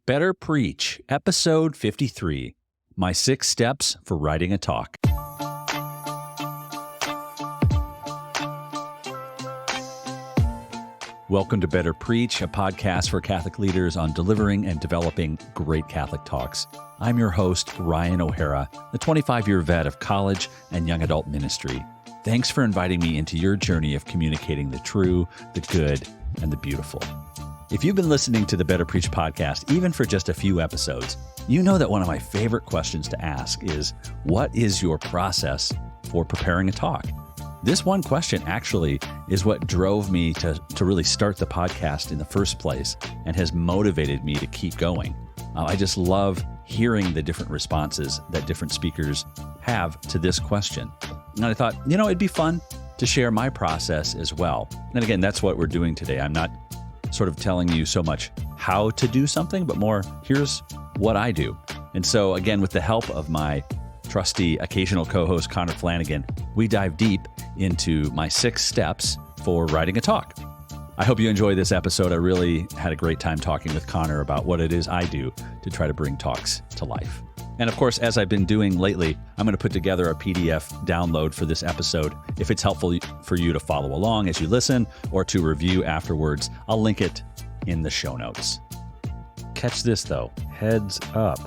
Better Preach, Episode 53, My 6 Steps for Writing a Talk. Welcome to Better Preach, a podcast for Catholic leaders on delivering and developing great Catholic talks. I'm your host, Ryan O'Hara, the 25-year vet of college and young adult ministry. Thanks for inviting me into your journey of communicating the true, the good, and the beautiful. If you've been listening to the Better Preach podcast, even for just a few episodes, you know that one of my favorite questions to ask is, what is your process for preparing a talk? This one question actually is what drove me to really start the podcast in the first place and has motivated me to keep going. I just love hearing the different responses that different speakers have to this question. And I thought, it'd be fun to share my process as well. And again, that's what we're doing today. I'm not sort of telling you so much how to do something, but more, here's what I do. And so again, with the help of my trusty occasional co-host, Connor Flanagan, we dive deep into my 6 steps for writing a talk. I hope you enjoy this episode. I really had a great time talking with Connor about what it is I do to try to bring talks to life. And of course, as I've been doing lately, I'm going to put together a PDF download for this episode. If it's helpful for you to follow along as you listen or to review afterwards, I'll link it in the show notes. Catch this though, heads up.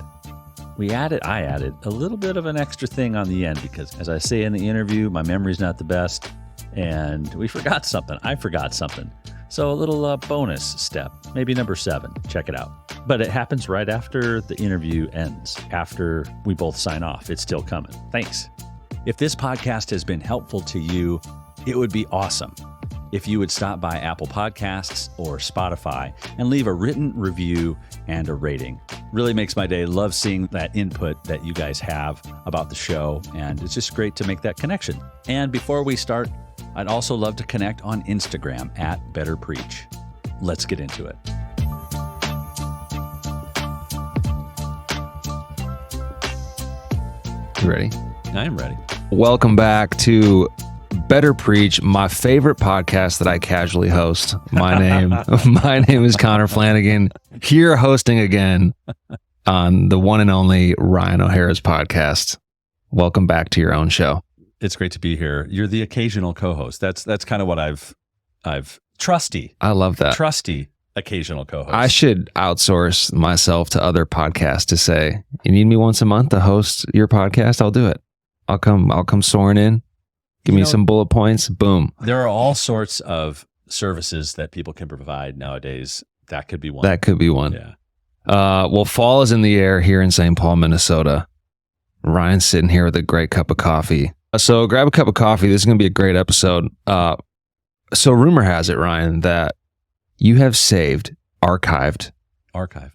I added a little bit of an extra thing on the end because, as I say in the interview, my memory's not the best and I forgot something. So a little bonus step, maybe number 7. Check it out. But it happens right after the interview ends, after we both sign off. It's still coming. Thanks. If this podcast has been helpful to you, it would be awesome if you would stop by Apple Podcasts or Spotify and leave a written review and a rating. Really makes my day. Love seeing that input that you guys have about the show, and it's just great to make that connection. And before we start, I'd also love to connect on Instagram at Better Preach. Let's get into it. You ready? I am ready. Welcome back to Better Preach, my favorite podcast that I casually host. My name is Connor Flanagan, here hosting again on the one and only Ryan O'Hara's podcast. Welcome back to your own show. It's great to be here. You're the occasional co-host. That's kind of what I've trusty. I love that. Trusty occasional co-host. I should outsource myself to other podcasts to say, you need me once a month to host your podcast? I'll do it. I'll come soaring in. Give me some bullet points. Boom. There are all sorts of services that people can provide nowadays. That could be one. Yeah. Well, fall is in the air here in St. Paul, Minnesota. Ryan's sitting here with a great cup of coffee. So grab a cup of coffee. This is going to be a great episode. So rumor has it, Ryan, that you have archived,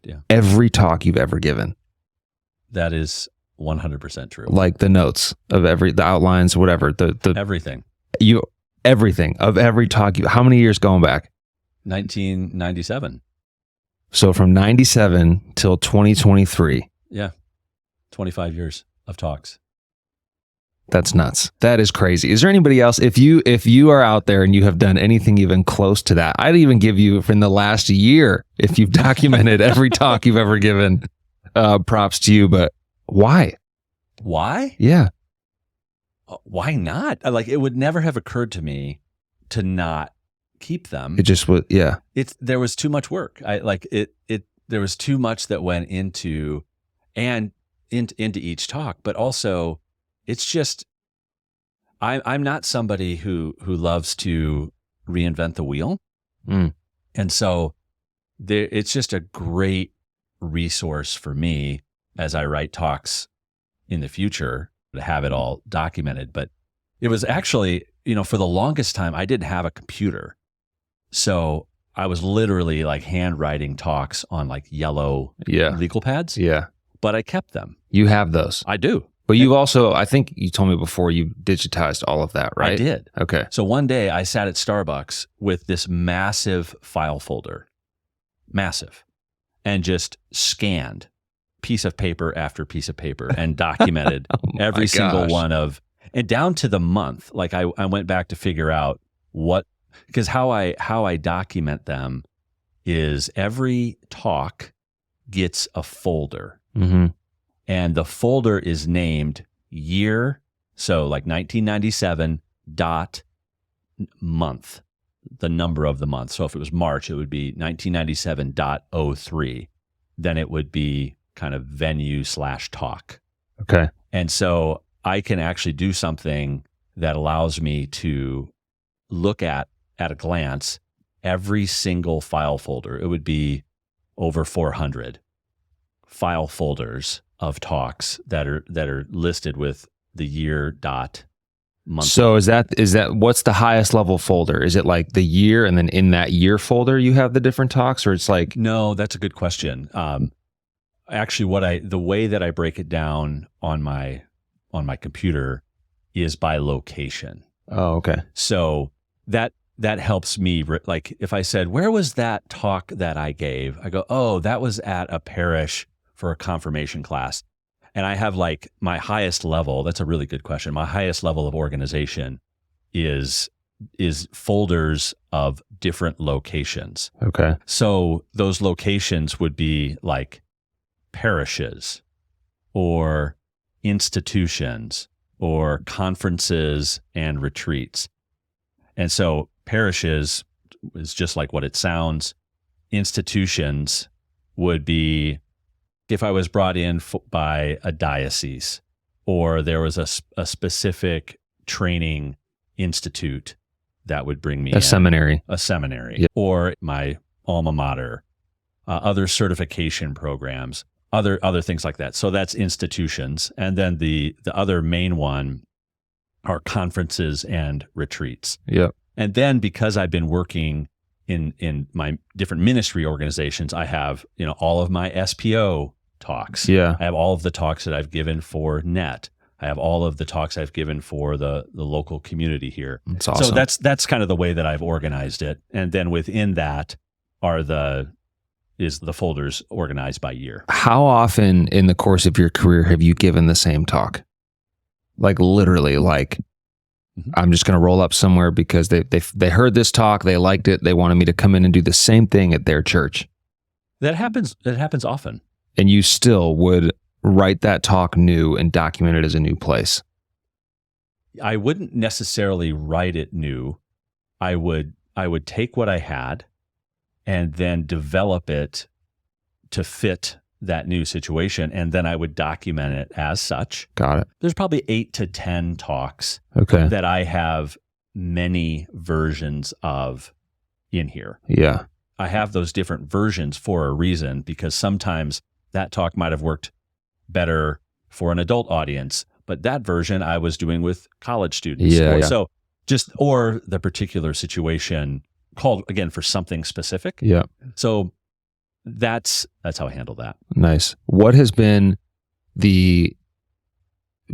yeah, every talk you've ever given. That is 100% true. Like the notes of the outlines, whatever, the everything. Everything of every talk. How many years going back? 1997. So from 97 till 2023. Yeah. 25 years of talks. That's nuts. That is crazy. Is there anybody else? If you are out there and you have done anything even close to that, I'd even give you in the last year, if you've documented every talk you've ever given, props to you. But why? Why? Yeah. Why not? It would never have occurred to me to not keep them. It just was. Yeah. There was too much work. There was too much that went into each talk, but also it's just, I'm not somebody who loves to reinvent the wheel. Mm. And so it's just a great resource for me as I write talks in the future to have it all documented. But it was actually, for the longest time, I didn't have a computer. So I was literally handwriting talks on yellow legal pads. Yeah. But I kept them. You have those. I do. But you've also, I think you told me before, you digitized all of that, right? I did. Okay. So one day I sat at Starbucks with this massive file folder, and just scanned piece of paper after piece of paper and documented every single one of, and down to the month. I went back to figure out because how I document them is every talk gets a folder. Mm-hmm. And the folder is named year, so like 1997 dot month, the number of the month. So if it was March, it would be 1997.03. Then it would be kind of venue/talk. Okay. And so I can actually do something that allows me to look at a glance, every single file folder. It would be over 400 file folders of talks that are listed with the year dot month. So is that what's the highest level folder? Is it like the year, and then in that year folder you have the different talks, or it's like? No, that's a good question. Actually, the way that I break it down on my computer is by location. Oh, okay. So that helps me. Like if I said, where was that talk that I gave? I go, oh, that was at a parish for a confirmation class. And I have like my highest level. That's a really good question. My highest level of organization is folders of different locations. Okay. So those locations would be like parishes or institutions or conferences and retreats. And so parishes is just like what it sounds. Institutions would be if I was brought in by a diocese, or there was a specific training institute that would bring me a seminary, yeah. Or my alma mater, other certification programs, other things like that. So that's institutions. And then the other main one are conferences and retreats. Yep. And then because I've been working in my different ministry organizations, I have, all of my SPO talks. Yeah. I have all of the talks that I've given for NET. I have all of the talks I've given for the local community here. That's awesome. So that's kind of the way that I've organized it. And then within that is the folders organized by year. How often in the course of your career have you given the same talk? Like literally, like I'm just going to roll up somewhere because they heard this talk, they liked it, they wanted me to come in and do the same thing at their church. That happens often. And you still would write that talk new and document it as a new place. I wouldn't necessarily write it new. I would take what I had and then develop it to fit that new situation, and then I would document it as such. Got it. There's probably 8 to 10 talks that I have many versions of in here. Yeah. I have those different versions for a reason, because sometimes that talk might have worked better for an adult audience, but that version I was doing with college students. So or the particular situation called again for something specific. Yeah. So that's how I handle that. Nice. What has been the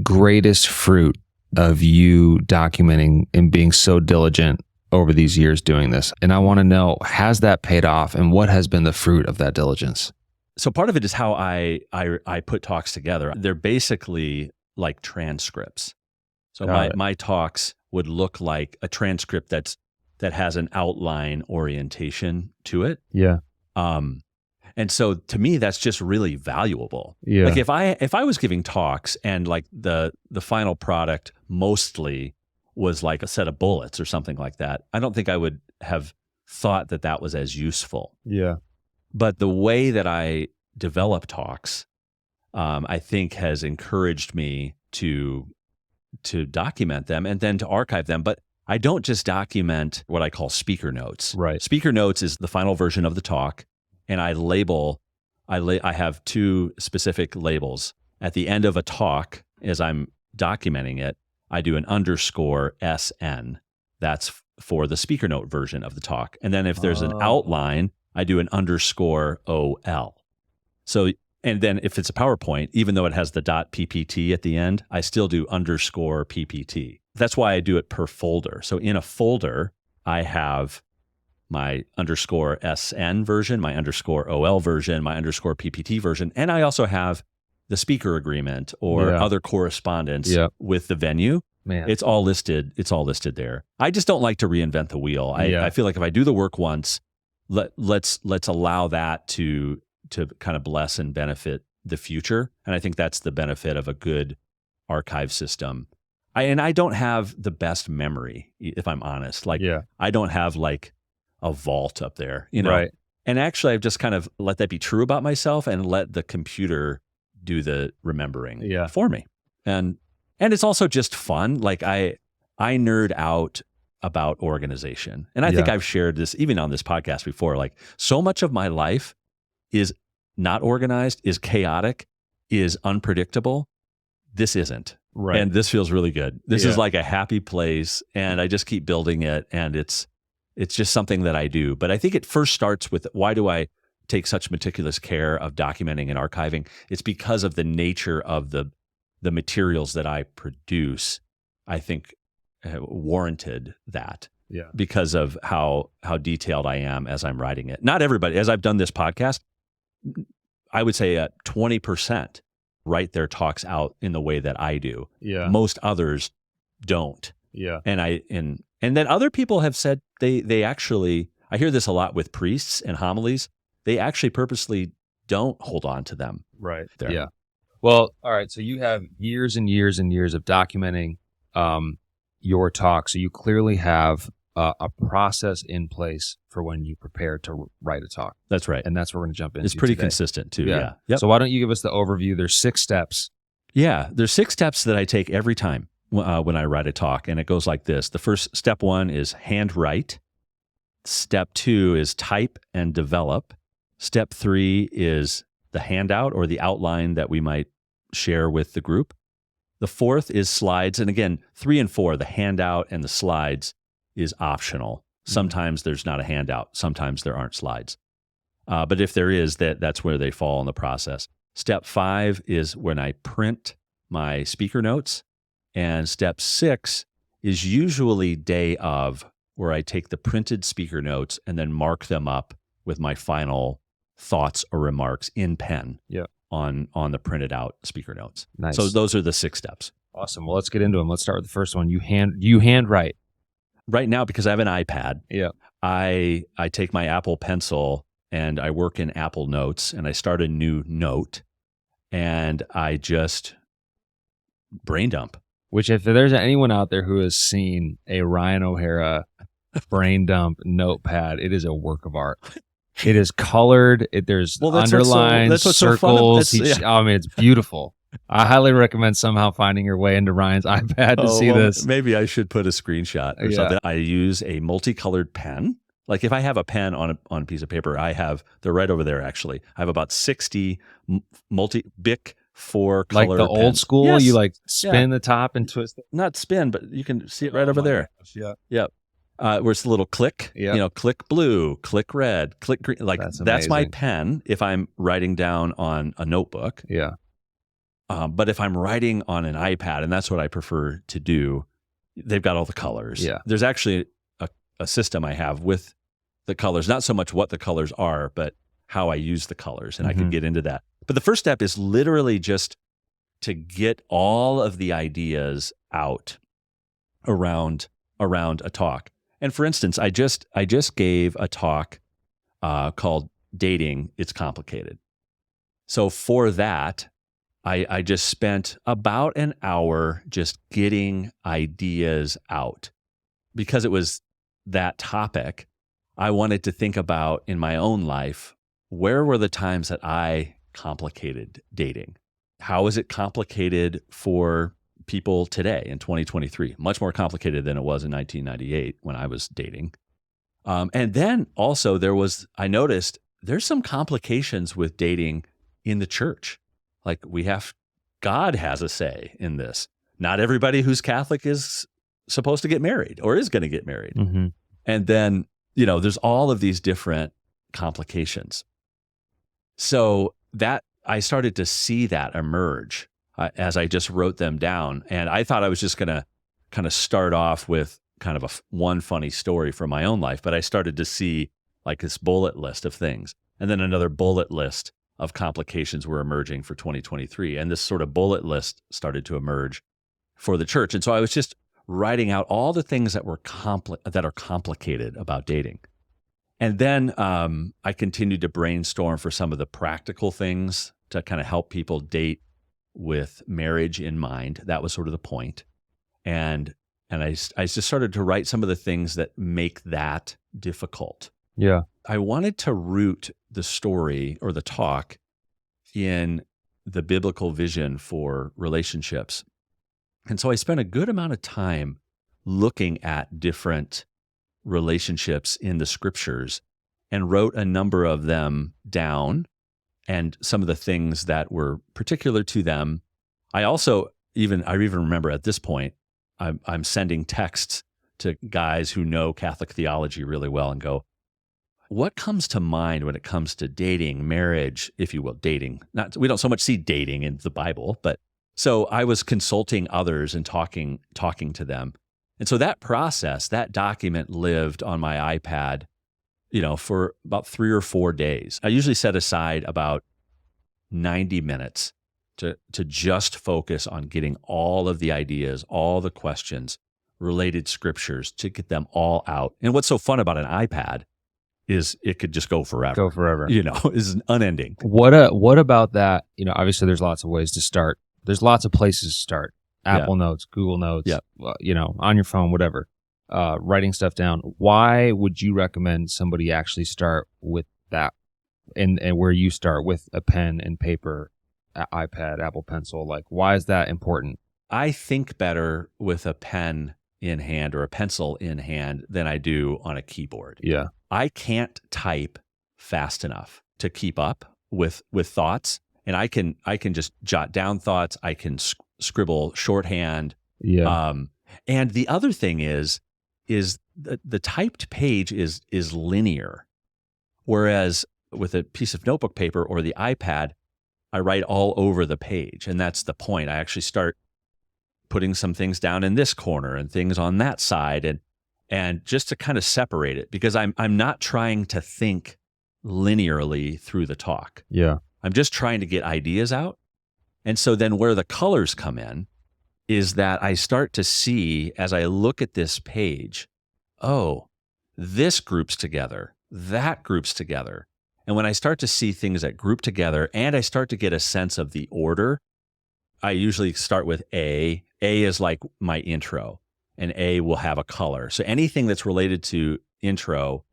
greatest fruit of you documenting and being so diligent over these years doing this? And I want to know, has that paid off, and what has been the fruit of that diligence? So part of it is how I put talks together. They're basically like transcripts. So my talks would look like a transcript that has an outline orientation to it. Yeah. And so to me, that's just really valuable. Yeah. Like if I was giving talks and like the final product mostly was like a set of bullets or something like that, I don't think I would have thought that was as useful. Yeah. But the way that I develop talks, I think has encouraged me to document them and then to archive them. But I don't just document what I call speaker notes. Right. Speaker notes is the final version of the talk, and I have 2 specific labels. At the end of a talk, as I'm documenting it, I do an _SN. That's for the speaker note version of the talk. And then if there's an outline, I do an _OL. So, and then if it's a PowerPoint, even though it has the .ppt at the end, I still do _PPT. That's why I do it per folder. So in a folder, I have my _SN version, my _OL version, my _PPT version, and I also have the speaker agreement or other correspondence with the venue. Man. It's all listed there. I just don't like to reinvent the wheel. I feel like if I do the work once, let's allow that to kind of bless and benefit the future. And I think that's the benefit of a good archive system. I don't have the best memory, if I'm honest. Like, I don't have like a vault up there, you know? Right. And actually, I've just kind of let that be true about myself and let the computer do the remembering for me. And it's also just fun. Like I nerd out about organization. And I think I've shared this even on this podcast before. Like, so much of my life is not organized, is chaotic, is unpredictable. This isn't. Right. And this feels really good. This is like a happy place, and I just keep building it, and it's just something that I do. But I think it first starts with, why do I take such meticulous care of documenting and archiving? It's because of the nature of the materials that I produce, I think warranted that. Yeah. Because of how detailed I am as I'm writing it. Not everybody, as I've done this podcast, I would say 20% write their talks out in the way that I do. Yeah. Most others don't. Yeah. And then other people have said they actually, I hear this a lot with priests and homilies, they actually purposely don't hold on to them. Right. There. Yeah. Well, all right. So you have years and years and years of documenting your talk. So you clearly have a process in place for when you prepare to write a talk. That's right. And that's what we're going to jump into. It's pretty today. consistent too. Yeah. Yep. So why don't you give us the overview? There's 6 steps. Yeah. There's 6 steps that I take every time when I write a talk. And it goes like this. The first, step 1 is handwrite. Step 2 is type and develop. Step 3 is the handout or the outline that we might share with the group. The 4th is slides. And again, 3 and 4, the handout and the slides, is optional. Sometimes there's not a handout. Sometimes there aren't slides. But if there is, that's where they fall in the process. Step 5 is when I print my speaker notes. And step 6 is usually day of, where I take the printed speaker notes and then mark them up with my final thoughts or remarks in pen on the printed out speaker notes. Nice. So those are the 6 steps. Awesome. Well, let's get into them. Let's start with the first one. You handwrite. Right now, because I have an iPad, I take my Apple Pencil and I work in Apple Notes, and I start a new note, and I just brain dump. Which, if there's anyone out there who has seen a Ryan O'Hara brain dump notepad, it is a work of art. It is colored. There's underlines, circles. I mean, it's beautiful. I highly recommend somehow finding your way into Ryan's iPad to see this. Maybe I should put a screenshot or something. I use a multicolored pen. Like if I have a pen on a piece of paper, they're right over there actually. I have about 60 Bic 4-color Like the pens. old school, yes. you like spin the top and twist it? Not spin, but you can see it right over there. Gosh, Yep. Where it's a little click, click blue, click red, click green. Like that's my pen if I'm writing down on a notebook. Yeah. But if I'm writing on an iPad, and that's what I prefer to do, they've got all the colors. Yeah. There's actually a system I have with the colors, not so much what the colors are, but how I use the colors. And I could get into that. But the first step is literally just to get all of the ideas out around a talk. And for instance, I just gave a talk called Dating, It's Complicated. So for that, I just spent about an hour just getting ideas out. Because it was that topic, I wanted to think about in my own life, where were the times that I complicated dating? How is it complicated for people today in 2023? Much more complicated than it was in 1998 when I was dating. And then also I noticed there's some complications with dating in the church. Like God has a say in this. Not everybody who's Catholic is supposed to get married or is going to get married. Mm-hmm. And then, there's all of these different complications. So that I started to see that emerge as I just wrote them down. And I thought I was just going to kind of start off with kind of one funny story from my own life, but I started to see like this bullet list of things. And then another bullet list of complications were emerging for 2023. And this sort of bullet list started to emerge for the church. And so I was just writing out all the things that are complicated about dating. And then I continued to brainstorm for some of the practical things to kind of help people date with marriage in mind. That was sort of the point. And I just started to write some of the things that make that difficult. Yeah. I wanted to root the story or the talk in the biblical vision for relationships. And so I spent a good amount of time looking at different relationships in the scriptures and wrote a number of them down and some of the things that were particular to them. I even remember at this point, I'm sending texts to guys who know Catholic theology really well and go, what comes to mind when it comes to dating, marriage, if you will, dating? We don't so much see dating in the Bible, but so I was consulting others and talking to them. And so that process, that document lived on my iPad, for about 3 or 4 days. I usually set aside about 90 minutes to just focus on getting all of the ideas, all the questions, related scriptures, to get them all out. And what's so fun about an iPad is it could just go forever. Is unending. What about that? Obviously there's lots of ways to start. There's lots of places to start. Apple Notes, Google Notes, on your phone, whatever. Writing stuff down. Why would you recommend somebody actually start with that, and where you start with a pen and paper, iPad, Apple Pencil? Like, why is that important? I think better with a pen in hand or a pencil in hand than I do on a keyboard. Yeah. I can't type fast enough to keep up with thoughts, and I can just jot down thoughts. I can scribble shorthand. Yeah. And the other thing is the typed page is linear, whereas with a piece of notebook paper or the iPad, I write all over the page, and that's the point. I actually start putting some things down in this corner and things on that side, and just to kind of separate it, because I'm not trying to think linearly through the talk. Yeah. I'm just trying to get ideas out. And so then where the colors come in is that I start to see, as I look at this page, oh, this groups together, that groups together. And when I start to see things that group together and I start to get a sense of the order, I usually start with A. A is like my intro, and A will have a color. So anything that's related to intro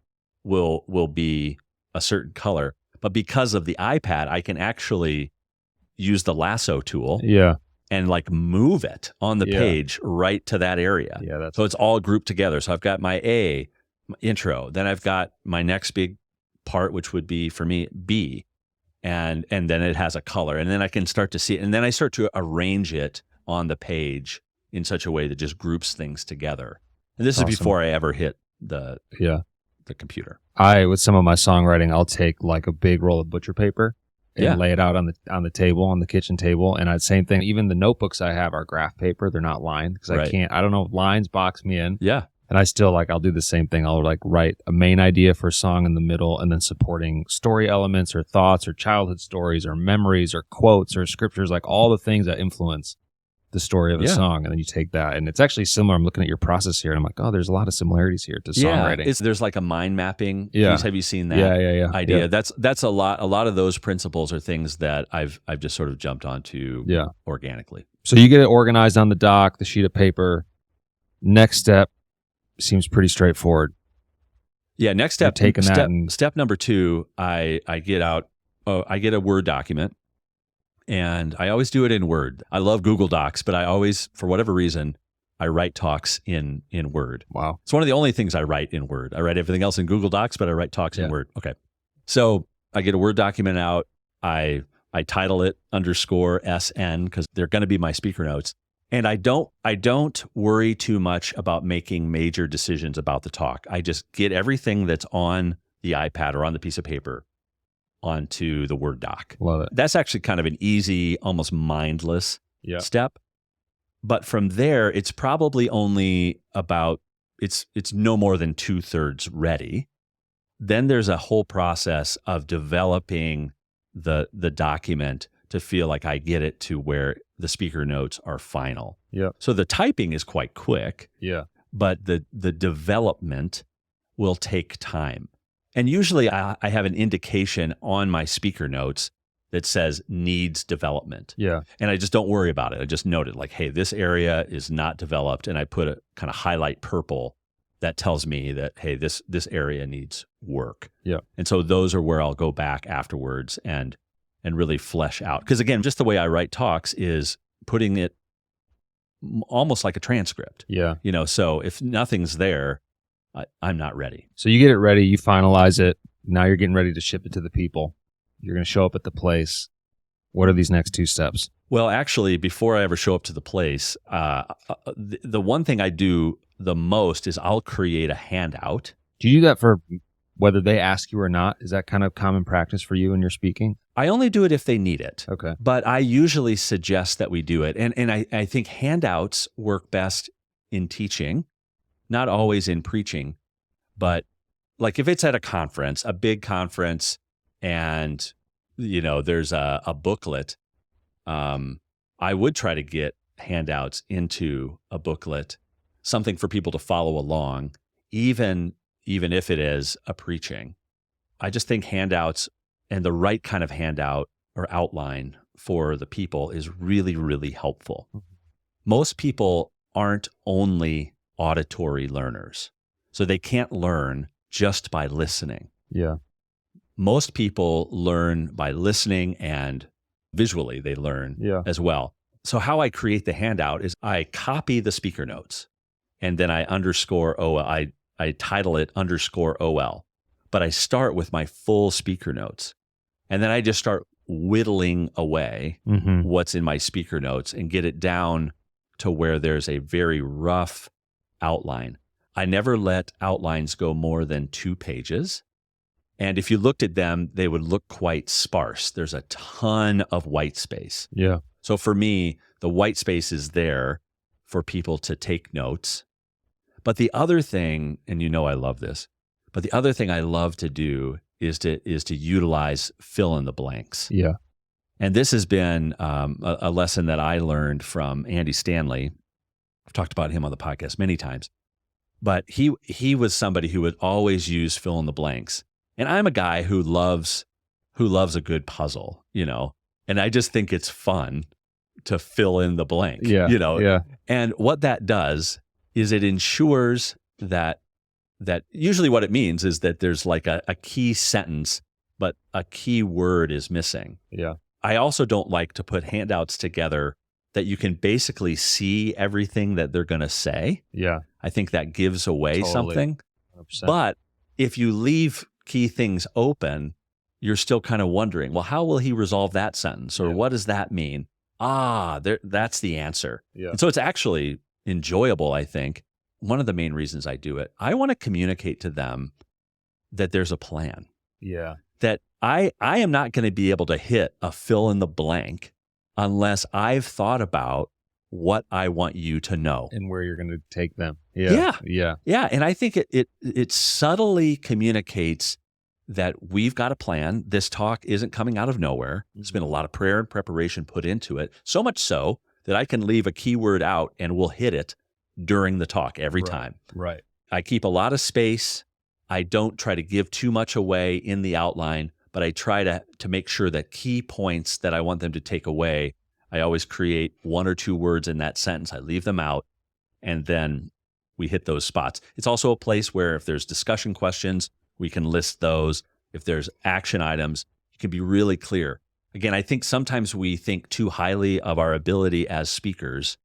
will be a certain color. But because of the iPad, I can actually use the lasso tool and like move it on the page right to that area. Yeah, so it's all grouped together. So I've got my A, my intro. Then I've got my next big part, which would be for me B, and then it has a color, and then I can start to see it, and then I start to arrange it on the page in such a way that just groups things together. And this is before I ever hit the computer. With some of my songwriting, I'll take like a big roll of butcher paper and lay it out on the table, on the kitchen table. And same thing. Even the notebooks I have are graph paper; they're not lined because I don't know, lines box me in. Yeah. And I still I'll do the same thing. I'll write a main idea for a song in the middle, and then supporting story elements or thoughts or childhood stories or memories or quotes or scriptures, like all the things that influence the story of a song. And then you take that, and it's actually similar. I'm looking at your process here, and I'm like, oh, there's a lot of similarities here to songwriting. There's like a mind mapping piece. Have you seen that idea? Yeah. That's a lot of those principles are things that I've just sort of jumped onto organically. So you get it organized on the dock, the sheet of paper. Next step seems pretty straightforward. Yeah, next step. You're taking step number 2, I get a Word document, and I always do it in Word. I love Google Docs, but I always, for whatever reason, I write talks in Word. Wow. It's one of the only things I write in Word. I write everything else in Google Docs, but I write talks in Word. Okay. So I get a Word document out. I title it _SN because they're going to be my speaker notes. And I don't worry too much about making major decisions about the talk. I just get everything that's on the iPad or on the piece of paper onto the Word doc. Love it. That's actually kind of an easy, almost mindless step. But from there, it's probably only about, it's no more than 2/3 ready. Then there's a whole process of developing the document to feel like I get it to where the speaker notes are final. Yeah. So the typing is quite quick. Yeah. But the development will take time. And usually I have an indication on my speaker notes that says needs development. Yeah. And I just don't worry about it. I just note it like, hey, this area is not developed. And I put a kind of highlight purple that tells me that, hey, this area needs work. Yeah. And so those are where I'll go back afterwards and really flesh out. Because again, just the way I write talks is putting it almost like a transcript. Yeah. So if nothing's there, I'm not ready. So you get it ready, you finalize it. Now you're getting ready to ship it to the people. You're going to show up at the place. What are these next 2 steps? Well, actually, before I ever show up to the place, the one thing I do the most is I'll create a handout. Do you do that for whether they ask you or not? Is that kind of common practice for you in your speaking? I only do it if they need it. Okay. But I usually suggest that we do it. And I think handouts work best in teaching, not always in preaching. But like if it's at a conference, a big conference, and there's a booklet, I would try to get handouts into a booklet, something for people to follow along, even if it is a preaching. I just think handouts and the right kind of handout or outline for the people is really, really helpful. Mm-hmm. Most people aren't only auditory learners, so they can't learn just by listening. Yeah. Most people learn by listening, and visually they learn as well. So how I create the handout is I copy the speaker notes, and then I underscore OL. I title it _OL, but I start with my full speaker notes. And then I just start whittling away what's in my speaker notes and get it down to where there's a very rough outline. I never let outlines go more than 2 pages. And if you looked at them, they would look quite sparse. There's a ton of white space. Yeah. So for me, the white space is there for people to take notes. But the other thing, and I love this, but the other thing I love to do is to utilize fill in the blanks. Yeah. And this has been a lesson that I learned from Andy Stanley. I've talked about him on the podcast many times, but he was somebody who would always use fill in the blanks. And I'm a guy who loves a good puzzle, and I just think it's fun to fill in the blank, Yeah. And what that does is it ensures that usually what it means is that there's like a key sentence, but a key word is missing. Yeah. I also don't like to put handouts together that you can basically see everything that they're going to say. Yeah. I think that gives away something. 100%. But if you leave key things open, you're still kind of wondering, well, how will he resolve that sentence? Or what does that mean? That's the answer. Yeah. And so it's actually enjoyable, I think. One of the main reasons I do it, I want to communicate to them that there's a plan. Yeah. That I am not going to be able to hit a fill in the blank unless I've thought about what I want you to know. And where you're going to take them. Yeah. Yeah. And I think it subtly communicates that we've got a plan. This talk isn't coming out of nowhere. There's been a lot of prayer and preparation put into it, so much so that I can leave a keyword out and we'll hit it during the talk every time. Right. I keep a lot of space. I don't try to give too much away in the outline, but I try to make sure that key points that I want them to take away, I always create 1 or 2 words in that sentence. I leave them out, and then we hit those spots. It's also a place where if there's discussion questions, we can list those. If there's action items, you can be really clear. Again, I think sometimes we think too highly of our ability as speakers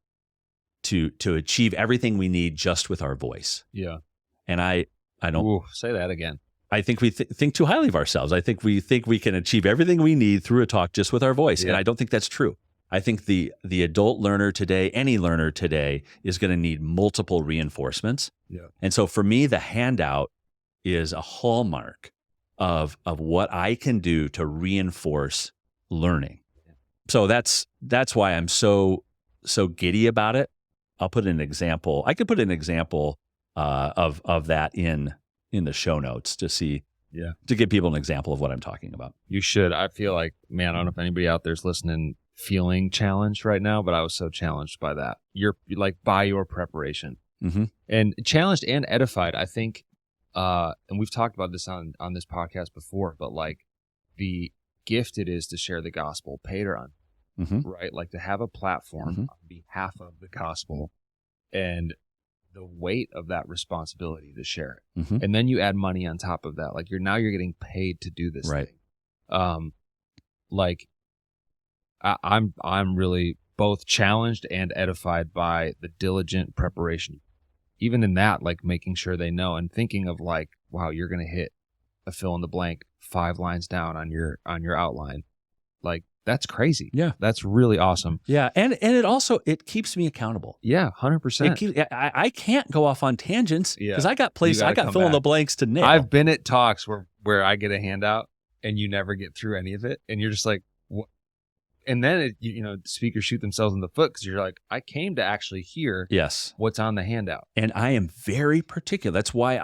to achieve everything we need just with our voice. Yeah. And I don't... Ooh, say that again. I think we think too highly of ourselves. I think we can achieve everything we need through a talk just with our voice. Yeah. And I don't think that's true. I think the adult learner today, any learner today, is going to need multiple reinforcements. Yeah. And so for me, the handout is a hallmark of what I can do to reinforce learning. So that's why I'm so giddy about it. I'll put an example. I could put an example of that in the show notes to see, to give people an example of what I'm talking about. You should. I feel like, man, I don't know if anybody out there's listening feeling challenged right now, but I was so challenged by that. You're like by your preparation, mm-hmm. and challenged and edified. I think and we've talked about this on this podcast before, but like the gift it is to share the gospel, Patreon, right? Like to have a platform on behalf of the gospel and the weight of that responsibility to share it. And then you add money on top of that. Like you're getting paid to do this thing. Like I'm really both challenged and edified by the diligent preparation. Even in that, like making sure they know and thinking of like, wow, you're going to hit a fill in the blank 5 lines down on your outline. Like that's crazy. Yeah. That's really awesome. Yeah. And it keeps me accountable. Yeah. 100%. I can't go off on tangents because I got fill in the blanks to nail. I've been at talks where I get a handout and you never get through any of it. And you're just like, what? And then, speakers shoot themselves in the foot because you're like, I came to actually hear what's on the handout. And I am very particular. That's why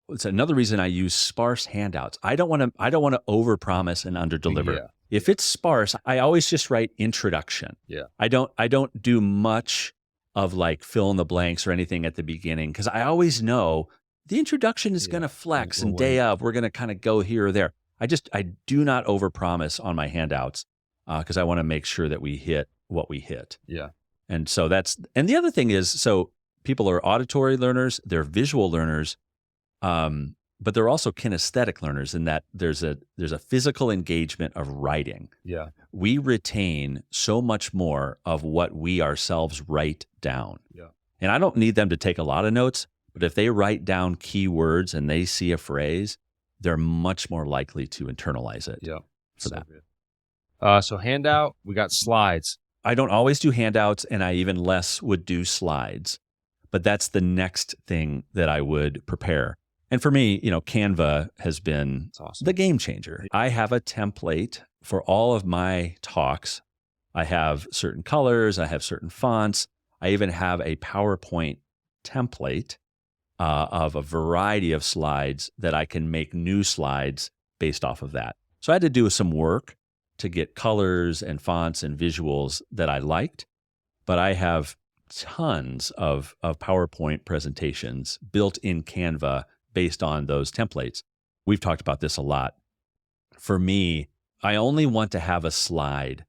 it's another reason I use sparse handouts. I don't want to overpromise and underdeliver. Yeah. If it's sparse, I always just write introduction. Yeah. I don't do much of like fill in the blanks or anything at the beginning because I always know the introduction is going to flex and day of, we're going to kind of go here or there. I do not overpromise on my handouts. Because I want to make sure that we hit what we hit. Yeah. And so and the other thing is, so people are auditory learners, they're visual learners, but they're also kinesthetic learners in that there's a physical engagement of writing. Yeah. We retain so much more of what we ourselves write down. Yeah. And I don't need them to take a lot of notes, but if they write down key words and they see a phrase, they're much more likely to internalize it. Yeah. For that. Good. So handout, we got slides. I don't always do handouts, and I even less would do slides. But that's the next thing that I would prepare. And for me, Canva has been the game changer. I have a template for all of my talks. I have certain colors. I have certain fonts. I even have a PowerPoint template of a variety of slides that I can make new slides based off of that. So I had to do some work to get colors and fonts and visuals that I liked, but I have tons of PowerPoint presentations built in Canva based on those templates. We've talked about this a lot. For me, I only want to have a slide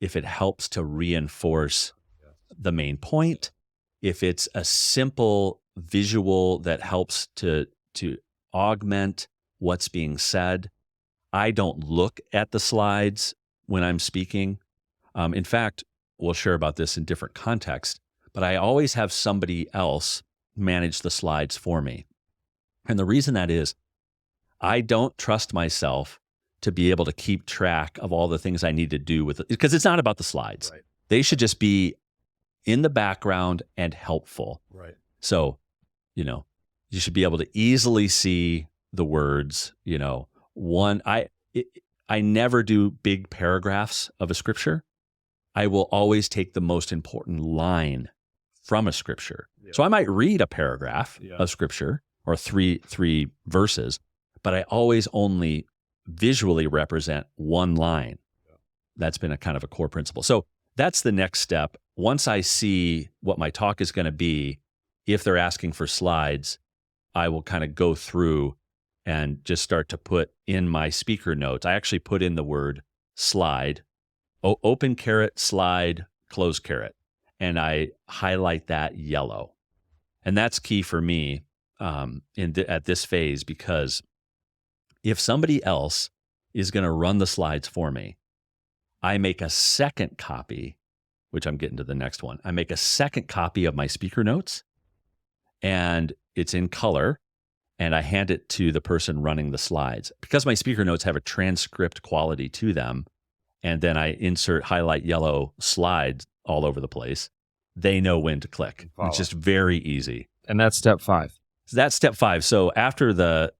if it helps to reinforce the main point, if it's a simple visual that helps to augment what's being said. I don't look at the slides when I'm speaking. In fact, we'll share about this in different contexts, but I always have somebody else manage the slides for me. And the reason that is, I don't trust myself to be able to keep track of all the things I need to do with it, because it's not about the slides. Right. They should just be in the background and helpful. Right. So, you should be able to easily see the words, I never do big paragraphs of a scripture. I will always take the most important line from a scripture. Yeah. So I might read a paragraph of scripture or three verses, but I always only visually represent one line. Yeah. That's been a kind of a core principle. So that's the next step. Once I see what my talk is going to be, if they're asking for slides, I will kind of go through and just start to put in my speaker notes. I actually put in the word slide, open caret, slide, close caret, and I highlight that yellow. And that's key for me at this phase, because if somebody else is going to run the slides for me, I make a second copy, which I'm getting to the next one. I make a second copy of my speaker notes, and it's in color, and I hand it to the person running the slides. Because my speaker notes have a transcript quality to them, and then I insert highlight yellow slides all over the place, they know when to click. It's just very easy. And that's step 5. So that's step 5. So after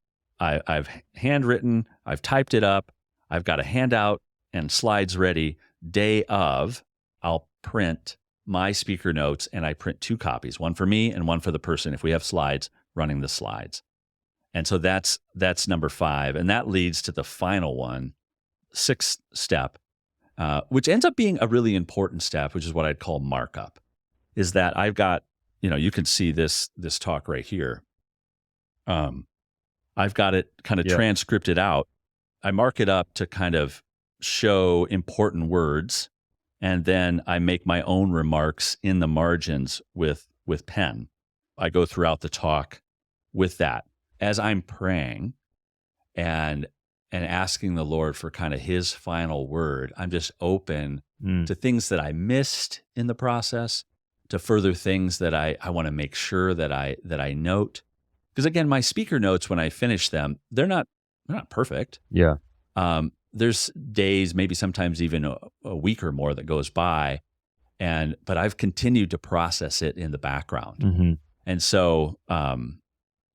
I've handwritten, I've typed it up, I've got a handout and slides ready. Day of, I'll print my speaker notes, and I print 2 copies, one for me and one for the person, if we have slides, running the slides. And so that's number 5. And that leads to the final one, 6th step, which ends up being a really important step, which is what I'd call markup, is that I've got, you can see this talk right here. I've got it kind of transcripted out. I mark it up to kind of show important words, and then I make my own remarks in the margins with pen. I go throughout the talk with that. As I'm praying and asking the Lord for kind of his final word, I'm just open to things that I missed in the process, to further things that I want to make sure that I note. Because again, my speaker notes, when I finish them, they're not perfect. Yeah. There's days, maybe sometimes even a week or more that goes by, but I've continued to process it in the background. Mm-hmm. And so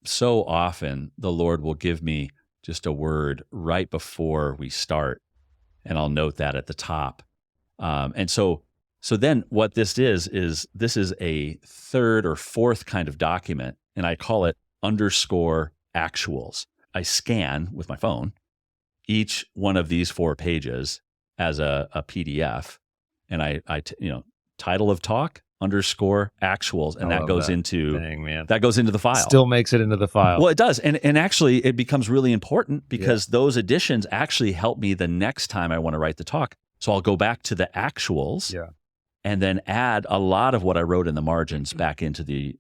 so often the Lord will give me just a word right before we start, and I'll note that at the top. And so then what this is this is a third or fourth kind of document, and I call it _actuals. I scan with my phone each one of these 4 pages as a PDF, and I title of talk _actuals, and that goes into the file. Still makes it into the file. Well, it does, and actually it becomes really important because those additions actually help me the next time I want to write the talk. So I'll go back to the actuals, and then add a lot of what I wrote in the margins back into the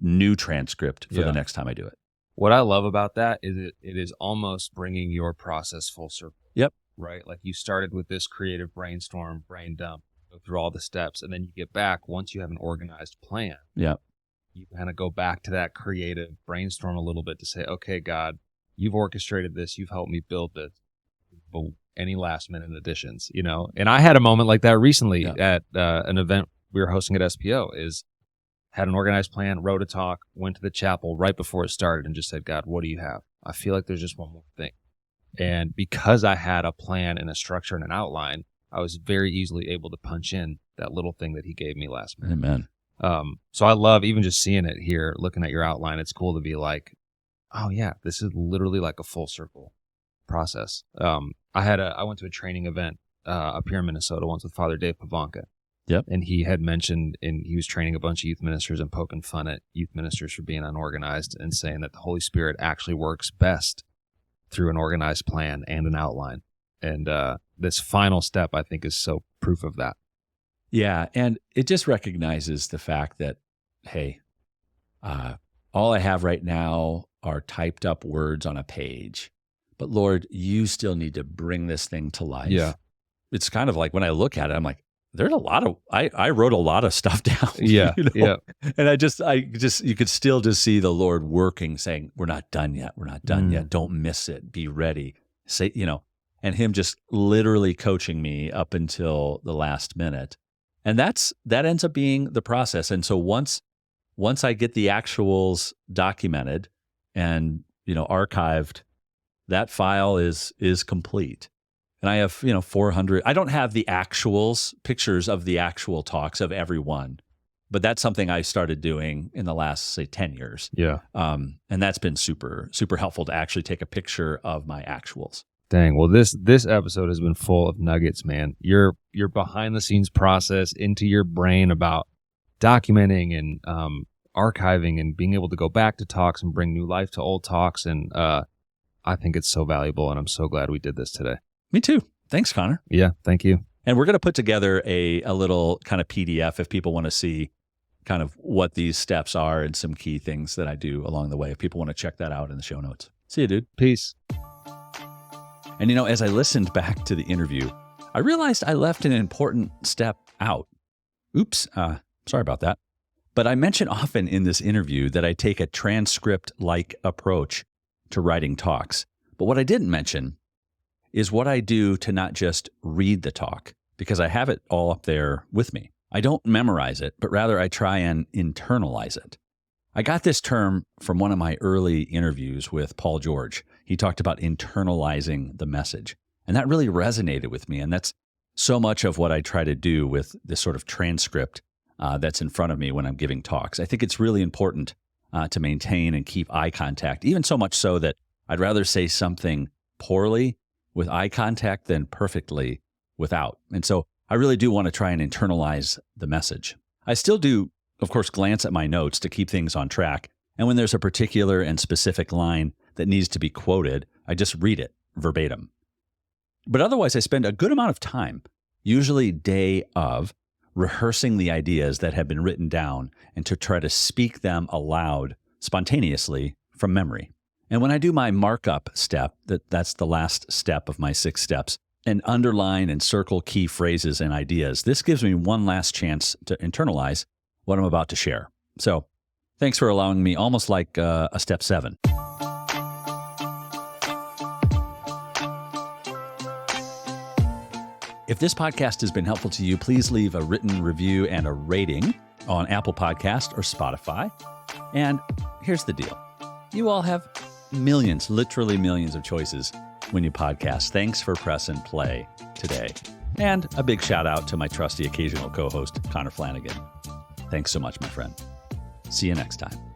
new transcript for the next time I do it. What I love about that is it is almost bringing your process full circle. Yep. Right? Like you started with this creative brainstorm, brain dump, go through all the steps, and then you get back once you have an organized plan. Yep. You kind of go back to that creative brainstorm a little bit to say, okay, God, you've orchestrated this. You've helped me build this. But any last minute additions, And I had a moment like that recently at an event we were hosting at SPO had an organized plan, wrote a talk, went to the chapel right before it started and just said, God, what do you have? I feel like there's just one more thing. And because I had a plan and a structure and an outline, I was very easily able to punch in that little thing that he gave me last minute. Amen. So I love even just seeing it here, looking at your outline. It's cool to be like, oh yeah, this is literally like a full circle process. I went to a training event up here in Minnesota once with Father Dave Pavanka. Yep. And he had mentioned, and he was training a bunch of youth ministers and poking fun at youth ministers for being unorganized and saying that the Holy Spirit actually works best through an organized plan and an outline. And this final step, I think, is so proof of that. Yeah, and it just recognizes the fact that, hey, all I have right now are typed up words on a page. But Lord, you still need to bring this thing to life. Yeah. It's kind of like when I look at it, I'm like, there's a lot of, I wrote a lot of stuff down. Yeah. Yeah. And I just, you could still just see the Lord working, saying, we're not done yet. We're not done yet. Don't miss it. Be ready. Say, and him just literally coaching me up until the last minute. And that ends up being the process. And so once I get the actuals documented and, archived, that file is complete. And I have, 400. I don't have the actuals, pictures of the actual talks of everyone, but that's something I started doing in the last, say, 10 years. Yeah. And that's been super, super helpful to actually take a picture of my actuals. Dang. Well, this episode has been full of nuggets, man. Your behind the scenes process into your brain about documenting and archiving and being able to go back to talks and bring new life to old talks. And I think it's so valuable, and I'm so glad we did this today. Me too. Thanks, Connor. Yeah, thank you. And we're going to put together a little kind of PDF if people want to see kind of what these steps are and some key things that I do along the way. If people want to check that out in the show notes. See you, dude. Peace. And as I listened back to the interview, I realized I left an important step out. Oops, sorry about that. But I mention often in this interview that I take a transcript-like approach to writing talks. But what I didn't mention is what I do to not just read the talk, because I have it all up there with me. I don't memorize it, but rather I try and internalize it. I got this term from one of my early interviews with Paul George. He talked about internalizing the message, and that really resonated with me. And that's so much of what I try to do with this sort of transcript that's in front of me when I'm giving talks. I think it's really important to maintain and keep eye contact, even so much so that I'd rather say something poorly with eye contact than perfectly without. And so I really do want to try and internalize the message. I still do, of course, glance at my notes to keep things on track. And when there's a particular and specific line that needs to be quoted, I just read it verbatim. But otherwise, I spend a good amount of time, usually day of, rehearsing the ideas that have been written down and to try to speak them aloud spontaneously from memory. And when I do my markup step, that's the last step of my 6 steps, and underline and circle key phrases and ideas, this gives me one last chance to internalize what I'm about to share. So thanks for allowing me, almost like a step 7. If this podcast has been helpful to you, please leave a written review and a rating on Apple Podcast or Spotify. And here's the deal. You all have millions, literally millions of choices when you podcast. Thanks for pressing play today. And a big shout out to my trusty occasional co-host, Connor Flanagan. Thanks so much, my friend. See you next time.